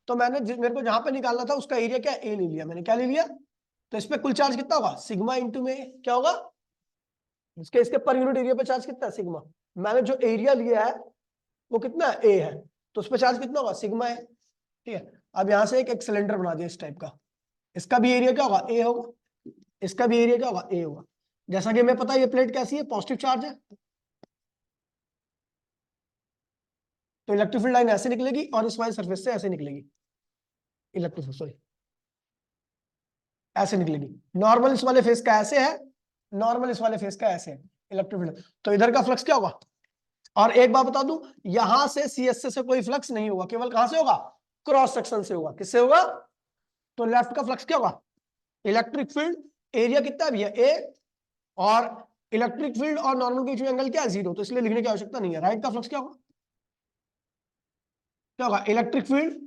तो मैंने मेरे को जहां पे निकालना था उसका एरिया क्या ए ले लिया मैंने, क्या ले लिया, तो इस पे कुल चार्ज कितना होगा सिग्मा इंटू में क्या होगा, इसके पर यूनिट एरिया पे चार्ज कितना है सिग्मा, मैंने जो एरिया लिया है वो कितना है ए है, तो उस पर चार्ज कितना होगा सिग्मा है। ठीक है, अब यहां से एक सिलेंडर बना दिया इस टाइप का, इसका भी एरिया क्या होगा ए होगा, इसका भी एरिया क्या होगा ए होगा, जैसा कि हमें पता है ये प्लेट कैसी है पॉजिटिव चार्ज है, तो इलेक्ट्रिक फील्ड लाइन ऐसे निकलेगी और इस वाली सरफेस से ऐसे निकलेगी, इलेक्ट्रिक सॉरी ऐसे निकलेगी, नॉर्मल इस वाले फेस का ऐसे है, नॉर्मल इस वाले फेस का ऐसे है इलेक्ट्रिक फील्ड, तो इधर का फ्लक्स क्या होगा, और एक बात बता दूं यहां से सीएसए से कोई फ्लक्स नहीं होगा, केवल कहां से होगा क्रॉस सेक्शन से होगा, किससे होगा, तो लेफ्ट का फ्लक्स क्या होगा, इलेक्ट्रिक फील्ड एरिया कितना है भैया ए, और इलेक्ट्रिक फील्ड और नॉर्मल के बीच में एंगल क्या है 0, तो इसलिए लिखने की आवश्यकता नहीं है। राइट का फ्लक्स क्या होगा, क्या होगा इलेक्ट्रिक फील्ड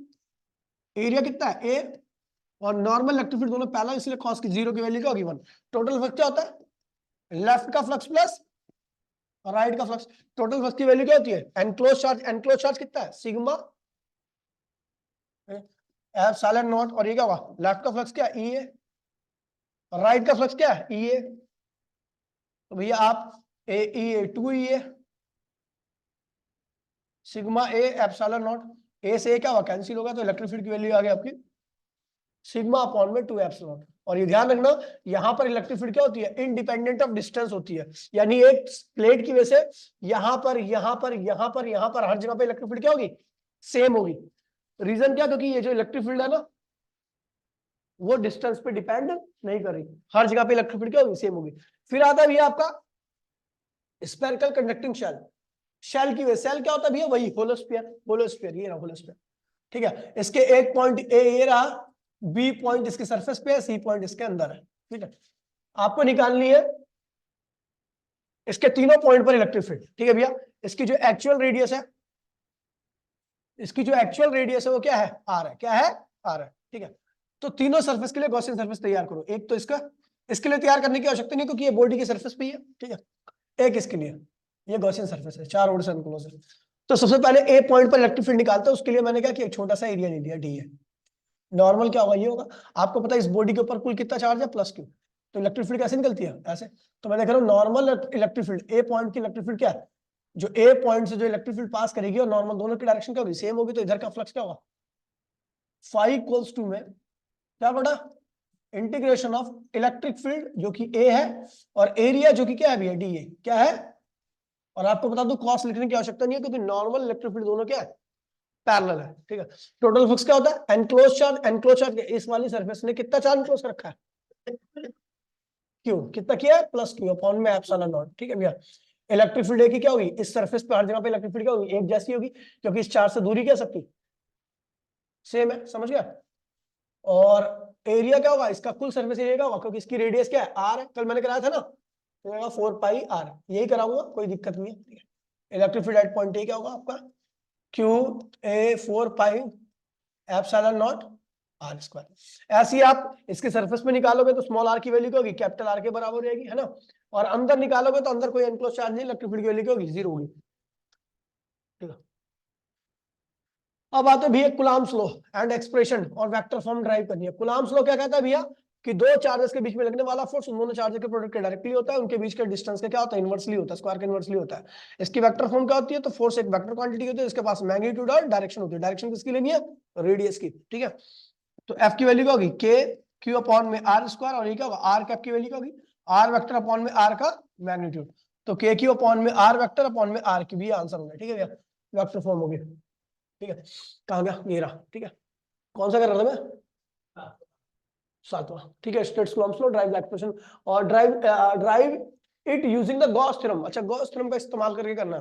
एरिया कितना है ए, और नॉर्मल इलेक्ट्रिक फील्ड दोनों पहला, इसलिए कॉस की 0 की वैल्यू क्या होगी 1, टोटल फ्लक्स क्या होता है लेफ्ट का फ्लक्स प्लस राइट का फ्लक्स, टोटल फ्लक्स की वैल्यू क्या होती है एनक्लोज चार्ज कितना है सिग्मा एप्सिलॉन नॉट, और ये क्या होगा लेफ्ट का फ्लक्स क्या है ई है, और राइट का फ्लक्स क्या है ई है, तो भैया आप ए ई ए 2 ई है सिग्मा ए एप्सिलॉन नॉट, ए से ए क्या हुआ कैंसिल होगा, तो इलेक्ट्रिक फील्ड की वैल्यू आ गई आपकी सिग्मा अपॉन में 2 एप्सिलॉन। और ये ध्यान रखना यहां पर इलेक्ट्रिक फील्ड क्या होती है इंडिपेंडेंट ऑफ डिस्टेंस होती है, यानी एक प्लेट की वजह से यहां पर यहां पर यहां पर यहां पर हर जगह पे इलेक्ट्रिक फील्ड क्या होगी सेम होगी, रीजन क्या, क्योंकि ये जो इलेक्ट्रिक फील्ड है ना वो डिस्टेंस पे डिपेंड नहीं कर रही, हर जगह पे इलेक्ट्रिक फील्ड क्या होगी सेम होगी। फिर आता है भैया आपका स्फेरिकल कंडक्टिंग शेल, शेल की वजह, शेल क्या होता है भैया वही होलोस्फीयर ये रहा होलोस्फीयर। ठीक है, इसके एक पॉइंट ए ये रहा, बी पॉइंट इसके सरफेस पे है, सी पॉइंट इसके अंदर है। ठीक है, आपको निकालनी है इसके तीनों पॉइंट पर इलेक्ट्रिक फील्ड। ठीक है भैया, इसकी जो एक्चुअल रेडियस है, इसकी जो एक्चुअल रेडियस है वो क्या है आर है, क्या है आर है। ठीक है, तो तीनों सरफेस के लिए गॉसियन सरफेस तैयार करो, एक तो इसका, इसके लिए तैयार करने की आवश्यकता नहीं क्योंकि ये बॉडी की सरफेस पे ही है। ठीक है, एक इसके लिए ये गॉसियन सरफेस है, चार ओर से अनक्लोज है। तो सबसे पहले ए पॉइंट पर इलेक्ट्रिक फील्ड निकालते हैं, उसके लिए मैंने क्या किया एक छोटा सा एरिया ले लिया डी है, नॉर्मल क्या होगा ये होगा, आपको पता है इस बॉडी के ऊपर कुल कितना चार्ज है प्लस क्यू, तो इलेक्ट्रिक फील्ड कैसे निकलती है ऐसे, तो मैं देख रहा हूँ नॉर्मल इलेक्ट्रिक फील्ड ए पॉइंट की इलेक्ट्रिक फील्ड क्या है, जो ए पॉइंट से जो इलेक्ट्रिक फील्ड पास करेगी और नॉर्मल दोनों की डायरेक्शन क्या होगी सेम होगी, तो इधर का फ्लक्स क्या होगा फाई इक्वल्स टू में क्या पड़ा इंटीग्रेशन ऑफ इलेक्ट्रिक फील्ड जो कि ए है और एरिया जो कि क्या है भैया डी है, क्या है, और आपको बता दूं कॉस लिखने की आवश्यकता नहीं है क्योंकि नॉर्मल इलेक्ट्रिक फील्ड दोनों क्या है पैरेलल है। ठीक है, टोटल फ्लक्स क्या होता है एनक्लोज चार्ज इस वाली सरफेस ने कितना चार्ज एनक्लोज कर रखा है क्यों, कितना किया है प्लस क्यू अपॉन में एप्सिलॉन नॉट। ठीक है भैया, इलेक्ट्रिक फील्ड ए की क्या होगी इस सरफेस पे हर जगह पे इलेक्ट्रिक फील्ड क्या होगी एक जैसी होगी क्योंकि इस चार्ज से दूरी क्या सबकी सेम है, समझ गया, और एरिया क्या होगा इसका कुल सरफेस एरिया क्या होगा क्योंकि इसकी रेडियस क्या है आर है, कल मैंने कराया था ना, तो 4 पाई आर, यही कराऊंगा कोई दिक्कत नहीं है। Electric field at point A क्या होगा आपका Q A 4 pi epsilon naught R square. ऐसे ही आप इसके सरफेस पे निकालोगे तो स्मॉल आर की वैल्यू क्या होगी, कैपिटल आर के बराबर हो जाएगी, है ना। और अंदर निकालोगे तो अंदर कोई एनक्लोज चार्ज नहीं, इलेक्ट्रिक फील्ड की वैल्यू क्या होगी, 0 होगी। ठीक है, अब आते भैया कुलाम्स लॉ एंड एक्सप्रेशन और वेक्टर फॉर्म ड्राइव करनी है। कुलाम्स लॉ क्या कहता है भैया कि दो चार्जेस के बीच में लगने वाला फोर्स उन दोनों चार्जेस के प्रोडक्ट के डायरेक्टली होता है, उनके बीच के डिस्टेंस का क्या होता है, इनवर्सली होता है, स्क्वायर का इनवर्सली होता है। इसकी वेक्टर फॉर्म क्या होती है, तो फोर्स एक वेक्टर क्वांटिटी होती है, इसके पास मैग्नीट्यूड और डायरेक्शन होती है। डायरेक्शन किसकी लेनी है, रेडियस की। ठीक है, तो एफ की वैल्यू क्या होगी, के क्यू अपॉन में आर स्क्वायर, और ये क्या होगा, आर कैप की वैल्यू क्या होगी, आर वेक्टर अपॉन में आर का मैग्नीट्यूड। तो के क्यू अपॉन में आर वेक्टर अपॉन में आर की भी आंसर होगा। ठीक है भैया, वेक्टर फॉर्म हो गया। ठीक है, कहाँ गया, ये रहा। ठीक है, कौन सा कर रहा था मैं, सातवां। ठीक है, states coulomb's law, derive the expression और derive it using the Gauss theorem. अच्छा, गॉस थ्योरम का इस्तेमाल करके करना।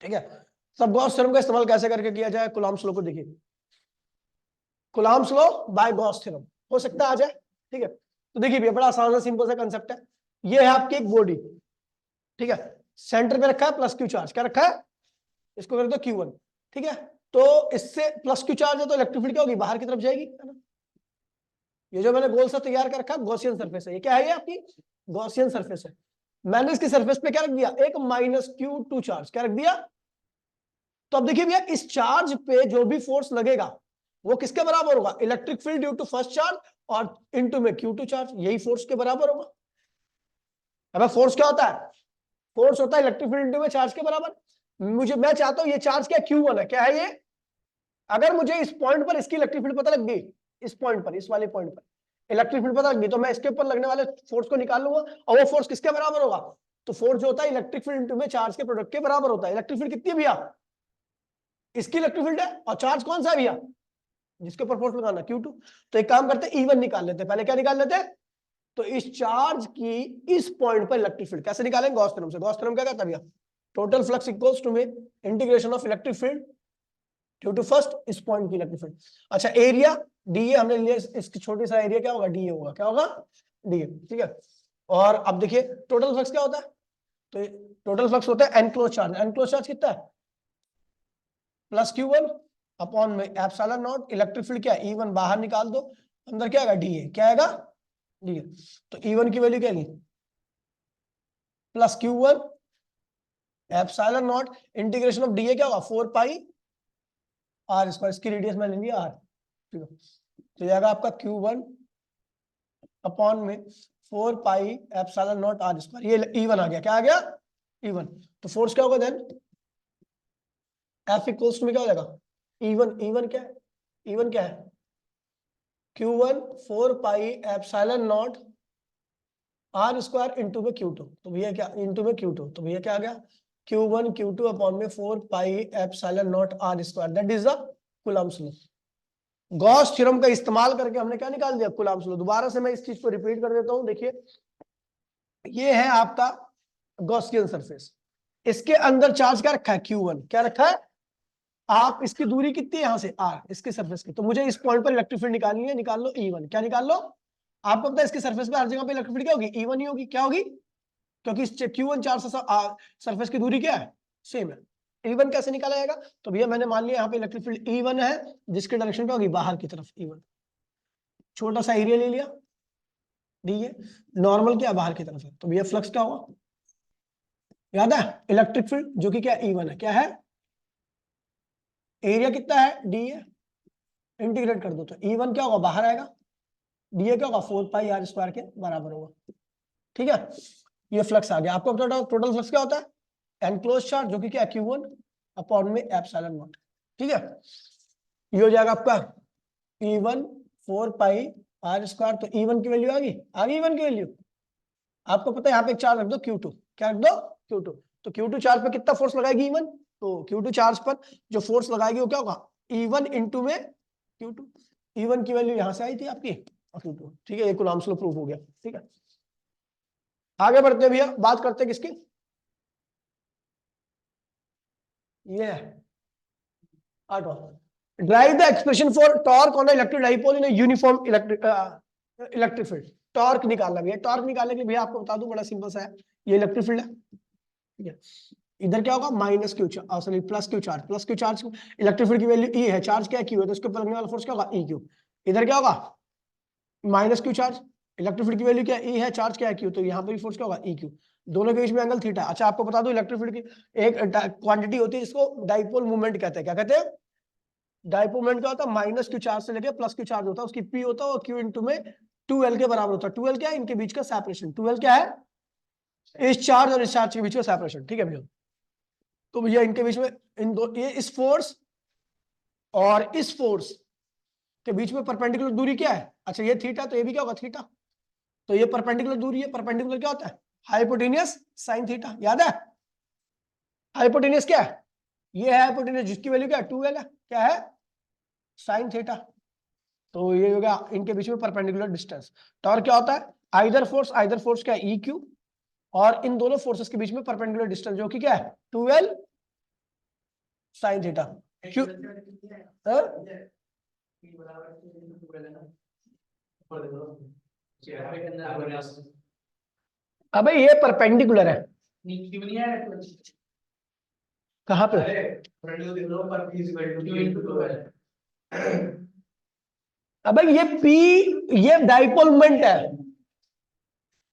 ठीक है, सब गॉस थ्योरम का इस्तेमाल कैसे करके किया जाए, कूलम्ब्स लॉ को देखिए, Coulomb's law by Gauss theorem हो सकता है आ जाए। ठीक है, तो देखिए भैया बड़ा आसान सा सिंपल सा कांसेप्ट है। ये है आपकी एक बॉडी, ठीक है, सेंटर पे रखा है प्लस क्यू चार्ज, क्या रखा है, इसको कर दो Q1। ठीक है, तो इससे प्लस क्यू चार्ज है तो इलेक्ट्रिक फील्ड क्या होगी, बाहर की तरफ जाएगी, है ना। ये जो मैंने गोल सा तैयार कर रखा है गॉसियन सरफेस है, ये क्या है, ये आपकी गॉसियन सरफेस है। मैंने इसकी सरफेस पे क्या रख दिया, एक -Q2 चार्ज, क्या रख दिया। तो अब देखिए भैया इस चार्ज पे जो भी फोर्स लगेगा वो किसके बराबर होगा, electric field due to first charge और इनटू में Q2 चार्ज, यही फोर्स के बराबर होगा। अब फोर्स क्या होता है, फोर्स होता है इलेक्ट्रिक फील्ड इनटू में चार्ज के बराबर। मैं चाहता हूं ये चार्ज क्या, Q1 है, क्या है ये। अगर मुझे इस पॉइंट पर इसकी इलेक्ट्रिक फील्ड पता लग गई, इस पॉइंट पर, इस वाले पॉइंट पर इलेक्ट्रिक फील्ड पता लग गई, तो मैं इसके ऊपर लगने वाले फोर्स को निकाल लूंगा, और वो फोर्स किसके बराबर होगा, तो फोर्स जो होता है इलेक्ट्रिक फील्ड इनटू में चार्ज के प्रोडक्ट के बराबर होता है। इलेक्ट्रिक फील्ड कितनी है भैया, इसकी इलेक्ट्रिक फील्ड है, और चार्ज कौन सा है भैया, जिसके ऊपर फोर्स लगाना, Q2। तो एक काम करते हैं, E1 निकाल लेते हैं, पहले क्या निकाल लेते हैं, तो इस चार्ज की इस पॉइंट पर इलेक्ट्रिक फील्ड कैसे निकालेंगे, गॉस थ्योरम से। गॉस थ्योरम क्या कहता है भैया, टोटल फ्लक्स इक्वल्स टू में integration of electric field due to first इस पॉइंट की इलेक्ट्रिक फील्ड। अच्छा, एरिया डीए हमने लिया, इसकी छोटी सा एरिया क्या होगा, डीए होगा, क्या होगा, डीए। ठीक है, और अब देखिए टोटल फ्लक्स क्या होता है, तो टोटल फ्लक्स होता है एनक्लोज चार्ज। एनक्लोज चार्ज कितना है, प्लस Q1 अपॉन में एप्सिलॉन नॉट, इलेक्ट्रिक फील्ड क्या है, E1 बाहर निकाल दो, अंदर क्या आएगा, डीए, क्या आएगा, डीए। तो E1 की वैल्यू क्या है, plus Q1 epsilon not integration of DA क्या होगा, 4 पाई आर स्क्वायर, इसकी रेडियस मैंने लिया आर। ठीक है, तो ये आएगा आपका Q1 अपॉन में 4 pi epsilon naught R square, ये E1 आ गया, क्या आ गया, E1। तो फोर्स क्या होगा देन, F इक्वल्स में क्या हो जाएगा, E1 क्या है, E1 क्या है, Q1 4 pi epsilon naught R square into में Q2, तो भैया क्या, इंटू में Q2, तो भैया क्या आ गया, Q1 Q2 अपॉन में 4 pi epsilon naught R square, that is the Coulomb's law. Gauss theorem का इस्तेमाल करके हमने क्या निकाल दिया, कूलम्ब्स लॉ। दोबारा से मैं इस चीज को रिपीट कर देता हूं, देखिए ये है आपका गॉसियन सरफेस, इसके अंदर चार्ज क्या रखा है, Q1, क्या रखा है, आप इसकी दूरी कितनी है, यहां से R, इसके सरफेस की, तो मुझे इस पॉइंट पर इलेक्ट्रिक फील्ड निकालनी है, निकाल लो E1, क्या निकाल लो, आपको पता है इसके सरफेस पे हर जगह पे इलेक्ट्रिक फील्ड क्या होगी, E1 ही होगी, क्या होगी, क्योंकि इस Q1 चार्ज से सरफेस की दूरी क्या है, सेम है। E1 कैसे निकाला जाएगा, तो भैया मैंने मान लिया यहाँ पे इलेक्ट्रिक फील्ड E1 है, जिसकी डायरेक्शन क्या होगी, बाहर की तरफ E1, छोटा सा एरिया ले लिया, डी है, नॉर्मल क्या बाहर की तरफ है, तो भैया फ्लक्स क्या होगा, याद है, इलेक्ट्रिक फील्ड जो कि क्या E1 है, क्या है, एरिया कितना है, डी है, इंटीग्रेट कर दो तो E1 क्या होगा, बाहर आएगा, डी क्या होगा, 4 पाई आर स्क्वायर के बराबर होगा। ठीक है, ये फ्लक्स आ गया। आपको टोटल फ्लक्स क्या होता है, एनक्लोज चार्ज जो कि क्या है, Q1 अपॉन में एप्सिलॉन नॉट। ठीक है, ये हो जाएगा आपका E1 4 पाई आर स्क्वायर, तो E1 की वैल्यू आ गई, E1 की वैल्यू आपको पता है, यहाँ पे एक चार्ज रख दो Q2, क्या रख दो, Q2। तो Q2 चार्ज पे कितना फोर्स लगाएगी E1, तो Q2 चार्ज पर जो फोर्स लगाएगी वो क्या होगा, E1 इंटू में Q2। E1 की वैल्यू यहां से आई थी आपकी, Q2। ठीक है, ये कूलम्ब्स लॉ प्रूफ हो गया। ठीक है, आगे बढ़ते हैं भैया, बात करते हैं किसकी, ये drive the expression for torque on electric dipole in uniform electric field. Torque निकालना भैया, टॉर्क निकालने के लिए भैया आपको बता दूं बड़ा सिंपल सा है, ये इलेक्ट्रिक फील्ड है, ठीक है, इधर क्या होगा, minus Q sorry plus Q charge, electric field की वैल्यू ई है, चार्ज क्या है, क्यू है, तो उसके ऊपर लगने वाला फोर्स क्या होगा, ई क्यू। इधर क्या होगा, minus Q charge, electric field की वैल्यू क्या है, E है, चार्ज क्या है, Q, तो यहाँ पे भी फोर्स क्या होगा, EQ, दोनों के बीच में एंगल थीटा। अच्छा आपको बता दूं इलेक्ट्रिक फील्ड की एक क्वांटिटी होती है जिसको डाइपोल मूवमेंट कहते हैं, क्या कहते हैं, डाइपोल मूवमेंट क्या होता है, माइनस क्यू चार्ज से लेके प्लस क्यू चार्ज होता है, उसकी P होता है और Q इंटू में 2L के बराबर होता है। 2L क्या है, इनके बीच का सेपरेशन, 2L क्या है, इस चार्ज और इस चार्ज के बीच का सेपरेशन, ठीक है भैया। तो भैया इनके बीच में इन दो, ये इस फोर्स और इस फोर्स के बीच में परपेंडिकुलर दूरी क्या है, अच्छा ये थीटा, तो ये भी क्या होगा थीटा, तो ये परपेंडिकुलर दूरी है, परपेंडिकुलर क्या होता है, हाइपोटेनियस साइन थीटा, याद है, हाइपोटेनियस क्या है, ये है हाइपोटेनियस जिसकी वैल्यू क्या है 2L है, क्या है साइन थीटा। तो ये हो गया इनके बीच में परपेंडिकुलर डिस्टेंस। टॉर्क क्या होता है, आइदर फोर्स क्या है EQ, और इन दोनों फोर्सेस के बीच में परपेंडिकुलर डिस्टेंस जो कि क्या है 2L साइन थीटा। क्यों अबे ये परपेंडिकुलर है, कहाँ पे, अबे ये P, ये डाइपोल मोमेंट है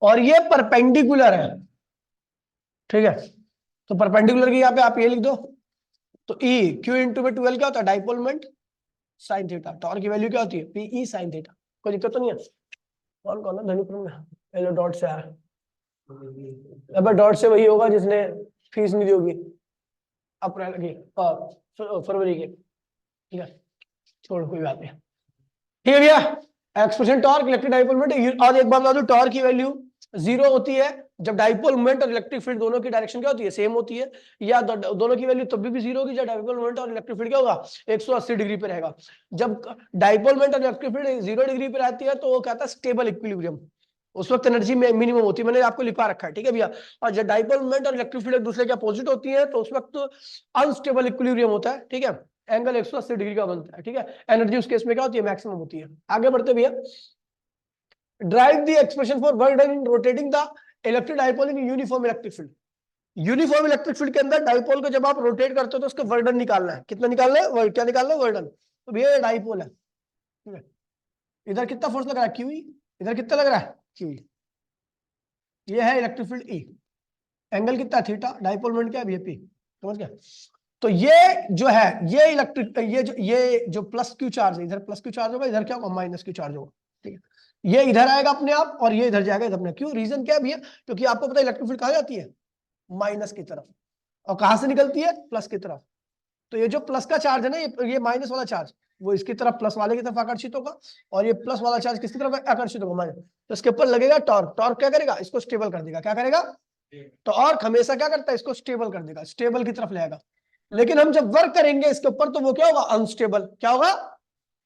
और ये परपेंडिकुलर है, ठीक है, तो परपेंडिकुलर की यहाँ पे आप ये लिख दो, तो E Q इंटू में 2L क्या होता है, dipole moment sine theta, torque की वैल्यू क्या होती है PE साइन थीटा। कोई दिक्कत तो नहीं है, कौन कौन है धनुपुर में, हेलो डॉट से आया, अबे डॉट से वही होगा जिसने फीस नहीं दी होगी अप्रैल की फरवरी की, ठीक है, छोड़ कोई बात नहीं, ठीक है भैया। Expression torque electric dipole moment, और एक बात बता दूं टॉर्क की वैल्यू 0 होती है जब डाइपोल मोमेंट और इलेक्ट्रिक फील्ड दोनों की डायरेक्शन क्या होती है, सेम होती है, या दोनों की वैल्यू तब भी 0 होगी जब डाइपोल मोमेंट और इलेक्ट्रिक फील्ड क्या होगा 180 डिग्री पे रहेगा। जब डाइपोल मोमेंट और इलेक्ट्रिक फील्ड 0 डिग्री पे रहती है तो वो कहता है स्टेबल इक्विलिब्रियम, उस वक्त एनर्जी मिनिमम होती है, मैंने आपको लिखा रखा है, ठीक है भैया। और जब डाइपोल मोमेंट और इलेक्ट्रिक फील्ड एक दूसरे के अपोजिट होती है तो उस वक्त अनस्टेबल इक्विलिब्रियम होता है, ठीक है, एंगल 180 डिग्री का बनता है, ठीक है, एनर्जी उस केस में क्या होती है मैक्सिमम होती है। आगे बढ़ते भैया, drive the expression for work done in rotating the electric dipole in uniform electric field. Uniform electric field के अंदर डाइपोल को जब आप रोटेट करते हो तो उसका वर्क डन निकालना है, कितना निकालना है, क्या निकालना है, वर्क डन। तो भैया डाइपोल है, ठीक है, इधर कितना फोर्स लग रहा है QE, इधर कितना लग रहा है QE, ये है इलेक्ट्रिक फील्ड E, एंगल कितना थीटा, डाइपोल मोमेंट क्या है P, समझ गया। तो ये जो है ये इलेक्ट्रिक ये जो प्लस क्यू चार्ज है, इधर प्लस क्यू चार्ज होगा, इधर क्या होगा माइनस क्यू चार्ज होगा, ठीक है, ये इधर आएगा अपने आप और ये इधर जाएगा इधर अपने, क्यों, रीजन क्या है भैया, क्योंकि आपको पता है इलेक्ट्रिक फील्ड कहाँ जाती है माइनस की तरफ, और कहां से निकलती है प्लस की तरफ। तो ये जो प्लस का चार्ज है ना, ये माइनस वाला चार्ज वो इसकी तरफ प्लस वाले की तरफ आकर्षित होगा, और ये प्लस वाला चार्ज किसकी तरफ आकर्षित होगा माइनस, तो इसके ऊपर लगेगा टॉर्क, टॉर्क क्या करेगा इसको स्टेबल कर देगा, क्या करेगा, तो टॉर्क हमेशा क्या करता है इसको स्टेबल कर देगा, स्टेबल की तरफ लेगा। लेकिन हम जब वर्क करेंगे इसके ऊपर तो वो क्या होगा अनस्टेबल, क्या होगा,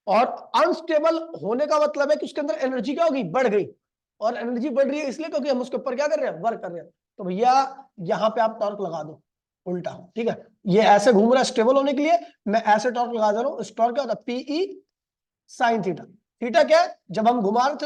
और अनस्टेबल होने का मतलब है कि उसके अंदर एनर्जी क्या होगी बढ़ गई, और एनर्जी बढ़ रही है इसलिए क्योंकि हम उसके ऊपर क्या कर रहे हैं वर्क कर रहे हैं। तो भैया यहाँ पे आप टॉर्क लगा दो उल्टा, ठीक है, ये ऐसे घूम रहा है स्टेबल होने के लिए, मैं ऐसे टॉर्क लगा दे रहा हूँ, इस टॉर्क क्या होता है PE साइन थीटा, थीटा क्या है जब हम घुमा रहे थे